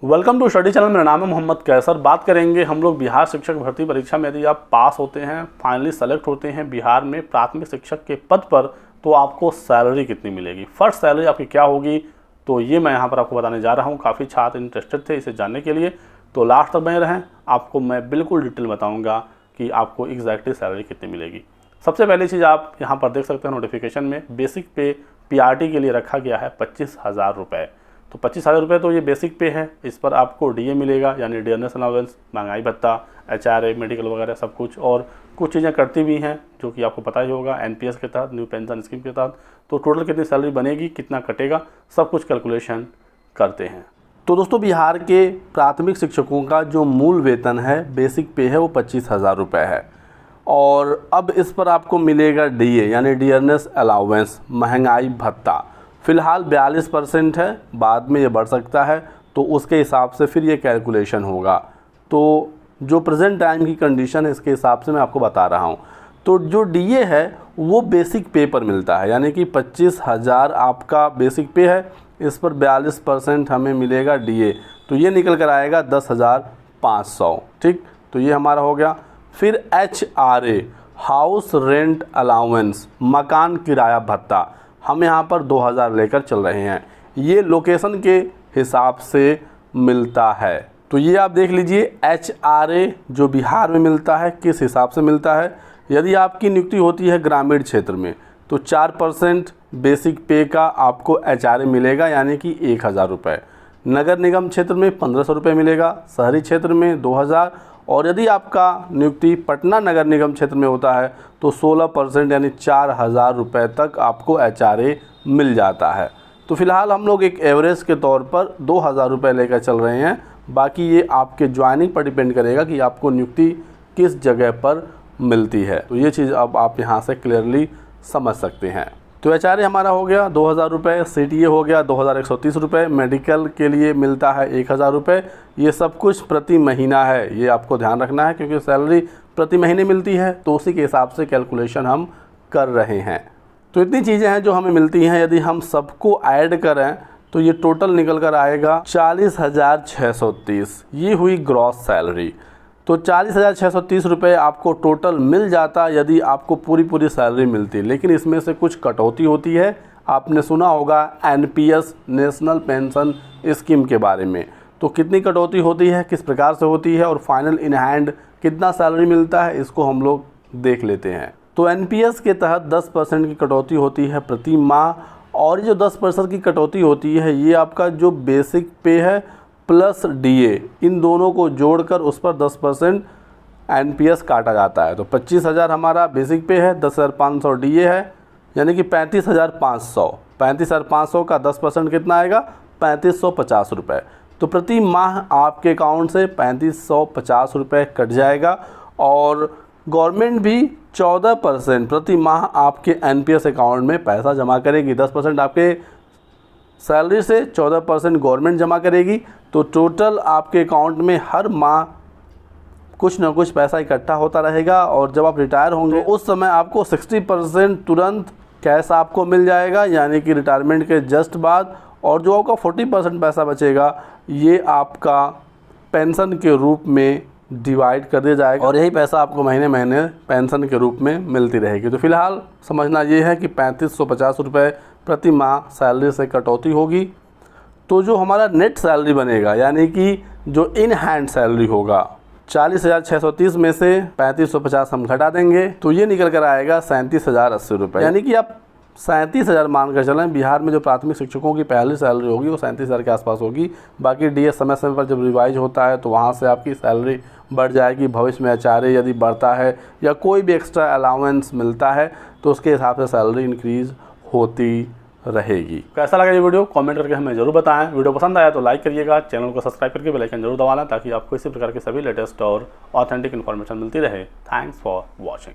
Welcome to study channel. मेरा नाम है मोहम्मद कैसर। बात करेंगे हम लोग बिहार शिक्षक भर्ती परीक्षा में यदि आप पास होते हैं, फाइनली सेलेक्ट होते हैं बिहार में प्राथमिक शिक्षक के पद पर, तो आपको सैलरी कितनी मिलेगी, फर्स्ट सैलरी आपकी क्या होगी, तो ये मैं यहाँ पर आपको बताने जा रहा हूँ। काफ़ी छात्र इंटरेस्टेड थे इसे जानने के लिए, तो लास्ट तक बने रहें। आपको मैं बिल्कुल डिटेल बताऊँगा कि आपको एग्जैक्टली सैलरी कितनी मिलेगी। सबसे पहली चीज़ आप यहाँ पर देख सकते हैं नोटिफिकेशन में बेसिक पे PRT के लिए रखा गया है 25,000 रुपये। तो 25,000 रुपये तो ये बेसिक पे है। इस पर आपको DA मिलेगा, यानी डियरनेस अलाउंस, महंगाई भत्ता, HRA, मेडिकल वगैरह सब कुछ, और कुछ चीज़ें करती भी हैं जो कि आपको पता ही होगा NPS के तहत, न्यू पेंशन स्कीम के तहत। तो टोटल कितनी सैलरी बनेगी, कितना कटेगा, सब कुछ कैलकुलेशन करते हैं। तो दोस्तों, बिहार के प्राथमिक शिक्षकों का जो मूल वेतन है, बेसिक पे है, वो 25,000 रुपये है। और अब इस पर आपको मिलेगा DA यानी डियरनेस अलाउंस, महंगाई भत्ता। फ़िलहाल 42% है, बाद में ये बढ़ सकता है, तो उसके हिसाब से फिर ये कैलकुलेशन होगा। तो जो प्रेजेंट टाइम की कंडीशन है, इसके हिसाब से मैं आपको बता रहा हूँ। तो जो DA है वो बेसिक पे पर मिलता है, यानी कि 25,000 आपका बेसिक पे है, इस पर 42% हमें मिलेगा DA, तो ये निकल कर आएगा 10,500। ठीक, तो ये हमारा हो गया। फिर HRA, हाउस रेंट अलाउंस, मकान किराया भत्ता, हम यहाँ पर 2,000 लेकर चल रहे हैं। ये लोकेशन के हिसाब से मिलता है। तो ये आप देख लीजिए HRA जो बिहार में मिलता है किस हिसाब से मिलता है। यदि आपकी नियुक्ति होती है ग्रामीण क्षेत्र में तो 4% बेसिक पे का आपको HRA मिलेगा, यानी कि 1,000 रुपये। नगर निगम क्षेत्र में 1,500 रुपये मिलेगा, शहरी क्षेत्र में 2,000, और यदि आपका नियुक्ति पटना नगर निगम क्षेत्र में होता है तो 16% यानी 4,000 रुपये तक आपको HRA मिल जाता है। तो फिलहाल हम लोग एक एवरेज के तौर पर 2,000 रुपये लेकर चल रहे हैं। बाकी ये आपके ज्वाइनिंग पर डिपेंड करेगा कि आपको नियुक्ति किस जगह पर मिलती है। तो ये चीज़ अब आप यहाँ से क्लियरली समझ सकते हैं। तो HRA हमारा हो गया 2,000 रुपये, CTA हो गया 2,130 रुपये, मेडिकल के लिए मिलता है 1,000 रुपये। ये सब कुछ प्रति महीना है, ये आपको ध्यान रखना है, क्योंकि सैलरी प्रति महीने मिलती है, तो उसी के हिसाब से कैलकुलेशन हम कर रहे हैं। तो इतनी चीज़ें हैं जो हमें मिलती हैं। यदि हम सबको ऐड करें तो ये टोटल निकल कर आएगा 40,630। ये हुई ग्रॉस सैलरी। तो 40,630 रुपये आपको टोटल मिल जाता यदि आपको पूरी सैलरी मिलती। लेकिन इसमें से कुछ कटौती होती है। आपने सुना होगा NPS, नेशनल पेंशन स्कीम के बारे में। तो कितनी कटौती होती है, किस प्रकार से होती है, और फाइनल इन हैंड कितना सैलरी मिलता है, इसको हम लोग देख लेते हैं। तो NPS के तहत 10% की कटौती होती है प्रति माह, और ये जो 10% की कटौती होती है ये आपका जो बेसिक पे है प्लस DA, इन दोनों को जोड़कर उस पर 10% NPS काटा जाता है। तो 25,000 हमारा बेसिक पे है, 10,500 DA है, यानी कि 35,500। 35,500 का 10% कितना आएगा, 3,550 रुपये। तो प्रति माह आपके अकाउंट से 3,550 रुपये कट जाएगा। और गवर्नमेंट भी 14% प्रति माह आपके NPS अकाउंट में पैसा जमा करेगी। 10% आपके सैलरी से 14% गवर्नमेंट जमा करेगी। तो टोटल आपके अकाउंट में हर माह कुछ ना कुछ पैसा इकट्ठा होता रहेगा, और जब आप रिटायर होंगे उस समय आपको 60% तुरंत कैश आपको मिल जाएगा, यानी कि रिटायरमेंट के जस्ट बाद। और जो आपका 40% पैसा बचेगा ये आपका पेंशन के रूप में डिवाइड कर दिया जाएगा, और यही पैसा आपको महीने महीने पेंशन के रूप में मिलती रहेगी। तो फिलहाल समझना ये है कि 3,550 रुपये प्रति माह सैलरी से कटौती होगी। तो जो हमारा नेट सैलरी बनेगा, यानी कि जो इन हैंड सैलरी होगा, 40,630 में से 3,550 हम घटा देंगे, तो ये निकल कर आएगा 37,080 रुपये। यानी कि आप 37,000 मान कर चलें। बिहार में जो प्राथमिक शिक्षकों की पहली सैलरी होगी वो 37,000 के आसपास होगी। बाकी DA समय समय पर जब रिवाइज होता है तो वहाँ से आपकी सैलरी बढ़ जाएगी। भविष्य में HRA यदि बढ़ता है या कोई भी एक्स्ट्रा अलाउंस मिलता है तो उसके हिसाब से सैलरी इंक्रीज़ होती रहेगी। कैसा लगा ये वीडियो कमेंट करके हमें जरूर बताएं। वीडियो पसंद आया तो लाइक करिएगा, चैनल को सब्सक्राइब करके बेल आइकन जरूर दबा लें, ताकि आपको इसी प्रकार के सभी लेटेस्ट और ऑथेंटिक इन्फॉर्मेशन मिलती रहे। Thanks for watching.